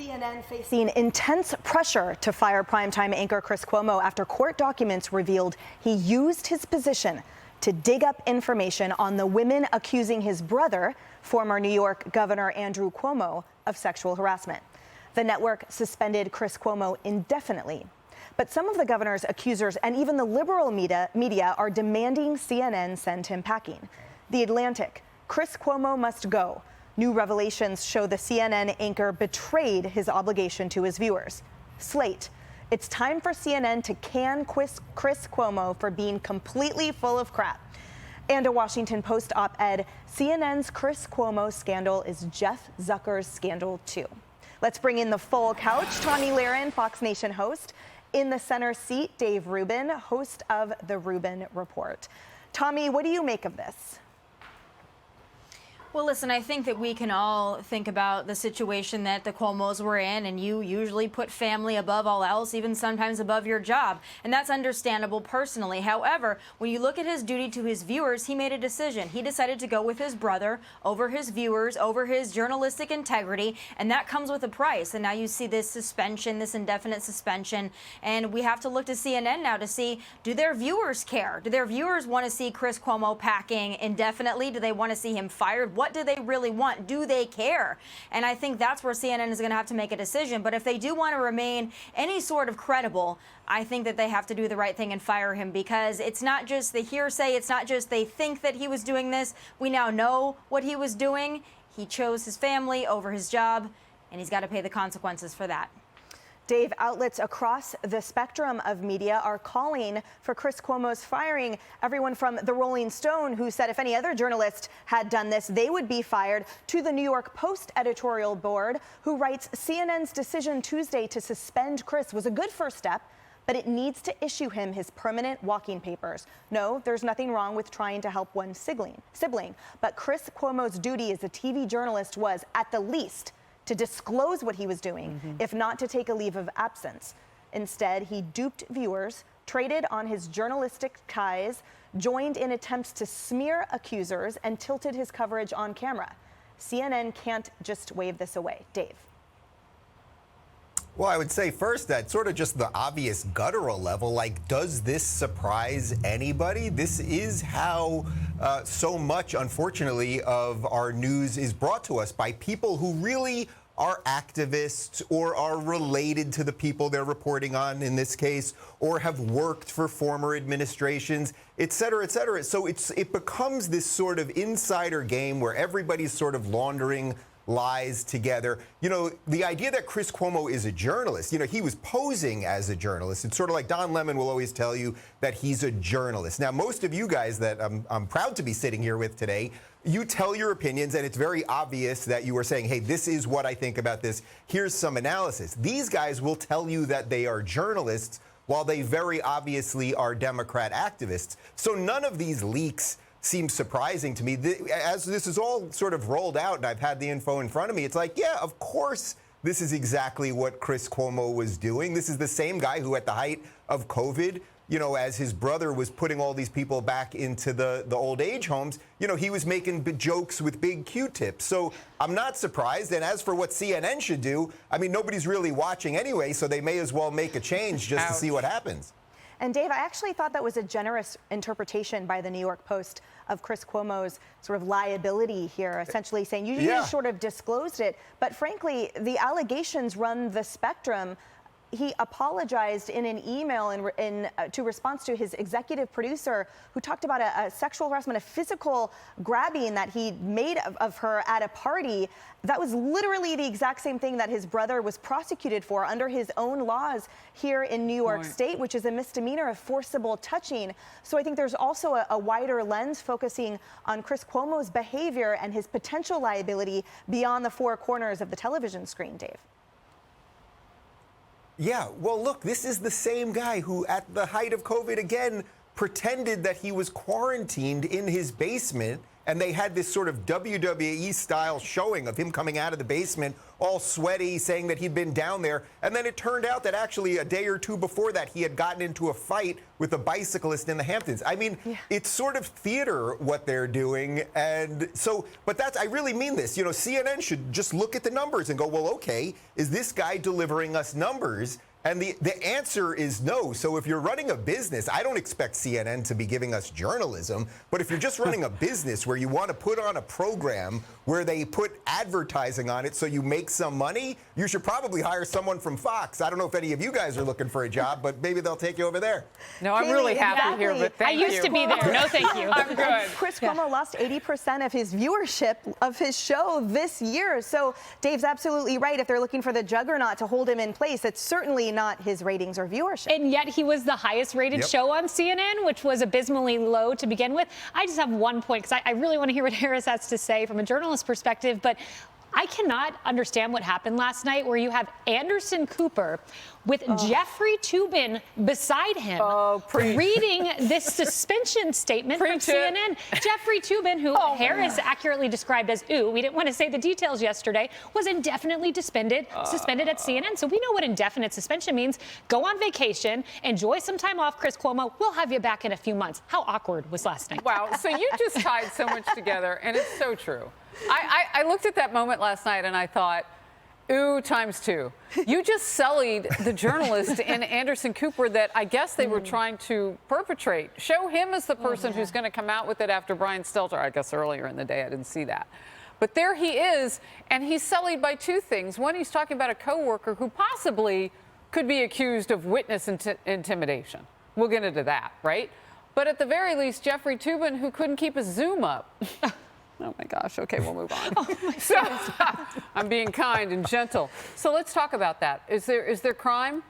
CNN facing intense pressure to fire primetime anchor Chris Cuomo after court documents revealed he used his position to dig up information on the women accusing his brother, former New York Governor Andrew Cuomo, of sexual harassment. The network suspended Chris Cuomo indefinitely. But some of the governor's accusers and even the liberal media are demanding CNN send him packing. The Atlantic: Chris Cuomo must go. New revelations show the CNN anchor betrayed his obligation to his viewers. Slate: it's time for CNN to can Chris Cuomo for being completely full of crap. And a Washington Post op-ed: CNN's Chris Cuomo scandal is Jeff Zucker's scandal too. Let's bring in the full couch. Tomi Lahren, Fox Nation host. In the center seat, Dave Rubin, host of The Rubin Report. Tomi, what do you make of this? Well, listen, I think that we can all think about the situation that the Cuomos were in, and you usually put family above all else, even sometimes above your job. And that's understandable personally. However, when you look at his duty to his viewers, he made a decision. He decided to go with his brother over his viewers, over his journalistic integrity, and that comes with a price. And now you see this suspension, this indefinite suspension, and we have to look to CNN now to see, do their viewers care? Do their viewers want to see Chris Cuomo packing indefinitely? Do they want to see him fired? What do they really want? Do they care? And I think that's where CNN is going to have to make a decision. But if they do want to remain any sort of credible, I think that they have to do the right thing and fire him, because it's not just the hearsay. It's not just they think that he was doing this. We now know what he was doing. He chose his family over his job, and he's got to pay the consequences for that. Dave, outlets across the spectrum of media are calling for Chris Cuomo's firing. Everyone from the Rolling Stone, who said if any other journalist had done this, they would be fired, to the New York Post editorial board, who writes CNN's decision Tuesday to suspend Chris was a good first step, but it needs to issue him his permanent walking papers. No, there's nothing wrong with trying to help one sibling, but Chris Cuomo's duty as a TV journalist was, at the least, to disclose what he was doing, if not to take a leave of absence. Instead, he duped viewers, traded on his journalistic ties, joined in attempts to smear accusers, and tilted his coverage on camera. CNN can't just wave this away. Dave. Well, I would say first that sort of just the obvious guttural level, like, does this surprise anybody? This is how so much, unfortunately, of our news is brought to us by people who really are activists or are related to the people they're reporting on in this case, or have worked for former administrations, et cetera, et cetera. So it becomes this sort of insider game where everybody's sort of laundering lies together. You know, the idea that Chris Cuomo is a journalist, you know, he was posing as a journalist. It's sort of like Don Lemon will always tell you that he's a journalist. Now, most of you guys that I'm proud to be sitting here with today, you tell your opinions, and it's very obvious that you are saying, hey, this is what I think about this. Here's some analysis. These guys will tell you that they are journalists while they very obviously are Democrat activists. So none of these leaks seems surprising to me. As this is all sort of rolled out and I've had the info in front of me, it's like, yeah, of course, this is exactly what Chris Cuomo was doing. This is the same guy who at the height of COVID, you know, as his brother was putting all these people back into the old age homes, you know, he was making jokes with big Q-tips. So I'm not surprised. And as for what CNN should do, I mean, nobody's really watching anyway, so they may as well make a change just to see what happens. And Dave, I actually thought that was a generous interpretation by the New York Post of Chris Cuomo's sort of liability here, essentially saying you just sort of disclosed it. But frankly, the allegations run the spectrum. He apologized in an email to response to his executive producer, who talked about a sexual harassment, a physical grabbing that he made of her at a party. That was literally the exact same thing that his brother was prosecuted for under his own laws here in New York State, which is a misdemeanor of forcible touching. So I think there's also a wider lens focusing on Chris Cuomo's behavior and his potential liability beyond the four corners of the television screen, Dave. Yeah, well, look, this is the same guy who, at the height of COVID, again, pretended that he was quarantined in his basement and they had this sort of WWE-style showing of him coming out of the basement all sweaty, saying that he'd been down there. And then it turned out that actually a day or two before that, he had gotten into a fight with a bicyclist in the Hamptons. I mean, it's sort of theater what they're doing. And so, but I really mean this. You know, CNN should just look at the numbers and go, well, okay, is this guy delivering us numbers? And the answer is no. So if you're running a business, I don't expect CNN to be giving us journalism. But if you're just running a business where you want to put on a program where they put advertising on it so you make some money, you should probably hire someone from Fox. I don't know if any of you guys are looking for a job, but maybe they'll take you over there. No, I'm really happy here, but thank you. I used to be there. No, thank you. I'm good. Chris Cuomo lost 80% of his viewership of his show this year. So Dave's absolutely right. If they're looking for the juggernaut to hold him in place, it's certainly not his ratings or viewership. And yet he was the highest rated show on CNN, which was abysmally low to begin with. I just have one point, because I really want to hear what Harris has to say from a journalist perspective, but I cannot understand what happened last night where you have Anderson Cooper with Jeffrey Toobin beside him reading this suspension statement from CNN. Jeffrey Toobin, who Harris accurately described as, we didn't want to say the details yesterday, was indefinitely suspended at CNN. So we know what indefinite suspension means. Go on vacation, enjoy some time off, Chris Cuomo. We'll have you back in a few months. How awkward was last night? Wow, so you just tied so much together, and it's so true. I looked at that moment last night and I thought, ooh, times two. You just sullied the journalist in Anderson Cooper that I guess they were trying to perpetrate. Show him as the person who's going to come out with it after Brian Stelter. I guess earlier in the day I didn't see that. But there he is, and he's sullied by two things. One, he's talking about a coworker who possibly could be accused of witness intimidation. We'll get into that, right? But at the very least, Jeffrey Toobin, who couldn't keep his Zoom up. Oh my gosh, okay, we'll move on. So I'm being kind and gentle. So let's talk about that. Is there crime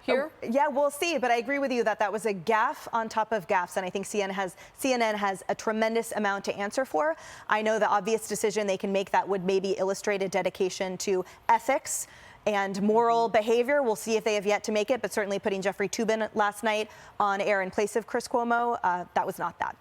here? Yeah, we'll see, but I agree with you that that was a gaffe on top of gaffes, and I think CNN has a tremendous amount to answer for. I know the obvious decision they can make that would maybe illustrate a dedication to ethics and moral behavior. We'll see if they have yet to make it, but certainly putting Jeffrey Toobin last night on air in place of Chris Cuomo, that was not that.